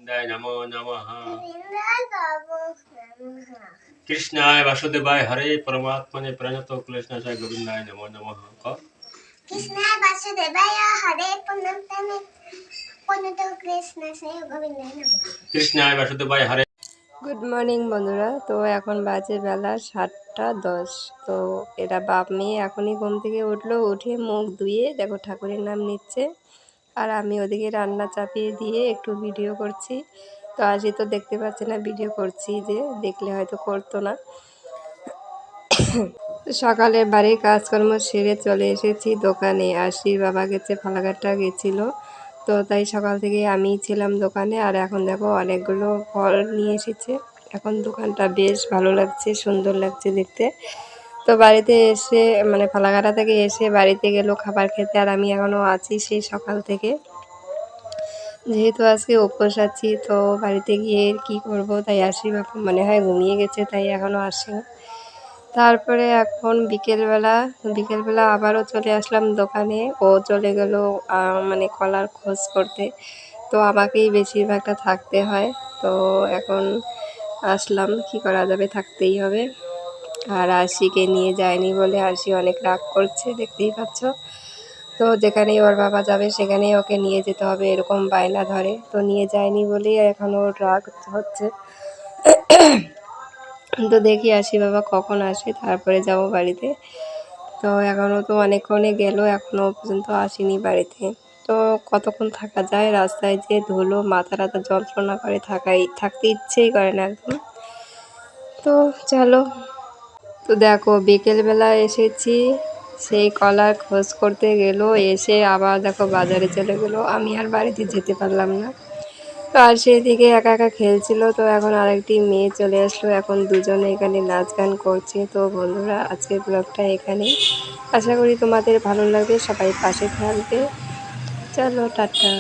গোবিন্দায় নমো নমঃ। কৃষ্ণায় বাসুদেবায় হরে পরমাত্মনে প্রণত ক্লেশনাশায় গোবিন্দায় নমো নমঃ। কৃষ্ণায় বাসুদেবায় হরে প্রণত ক্লেশনাশায় গোবিন্দায় নমঃ। কৃষ্ণায় বাসুদেবায় হরে। গুড মর্নিং বন্ধুরা। তো এখন বাজে বেলা 7:10। তো এরা বাপ মেয়ে এখনই ঘুম থেকে উঠলো, উঠে মুখ ধুয়ে দেখো ঠাকুরের নাম নিচ্ছে, আর আমি ওদিকে রান্না চাপিয়ে দিয়ে একটু ভিডিও করছি। তো আজই তো দেখতে পাচ্ছে না ভিডিও করছি, যে দেখলে হয়তো করতো না। সকালে বাড়ির কাজকর্ম সেরে চলে এসেছি দোকানে। আশির বাবা গেছে ফালাকাটা গেছিলো, তো তাই সকাল থেকে আমিই ছিলাম দোকানে। আর এখন দেখো অনেকগুলো ফল নিয়ে এসেছে। এখন দোকানটা বেশ ভালো লাগছে, সুন্দর লাগছে দেখতে। তো বাড়িতে এসে মানে ফালাকাটা থেকে এসে বাড়িতে গেল খাবার খেতে, আর আমি এখনও আছি সেই সকাল থেকে। যেহেতু আজকে উপোস আছি, তো বাড়িতে গিয়ে কি করব, তাই আশির বাবা মনে হয় ঘুমিয়ে গেছে, তাই এখনও আসে না। তারপরে এখন বিকেলবেলা আবারও চলে আসলাম দোকানে। ও চলে গেল মানে কলার খোঁজ করতে, তো আমাকেই বেশিরভাগটা থাকতে হয়। তো এখন আসলাম, কি করা যাবে, থাকতেই হবে। আর আশিকে নিয়ে যায়নি বলে আশি অনেক রাগ করছে, দেখতেই পাচ্ছ। তো যেখানেই ওর বাবা যাবে সেখানেই ওকে নিয়ে যেতে হবে, এরকম বায়না ধরে। তো নিয়ে যায়নি বলেই এখন ওর রাগ হচ্ছে। তো দেখি আসি বাবা কখন আসে, তারপরে যাব বাড়িতে। তো এখনও তো অনেকক্ষণে গেল, এখনও পর্যন্ত আসেনি বাড়িতে। তো কতক্ষণ থাকা যায়, রাস্তায় যে ধুলো, মাথা টাথা যন্ত্রণা করে, থাকতে ইচ্ছেই করে না একদম। তো চলো। তো দেখো বিকেলবেলা এসেছি, সেই কলার খোঁজ করতে গেল, এসে আবার দেখো বাজারে চলে গেলো। আমি আর বাড়িতে যেতে পারলাম না। তো আর সেদিকে একা একা খেলছিল। তো এখন আরেকটি মেয়ে চলে আসলো, এখন দুজনে এখানে নাচ গান করছে। তো বন্ধুরা, আজকের ব্লগটা এখানেই। আশা করি তোমাদের ভালো লাগবে, সবাই পাশে থাকবে। চলো টাটা।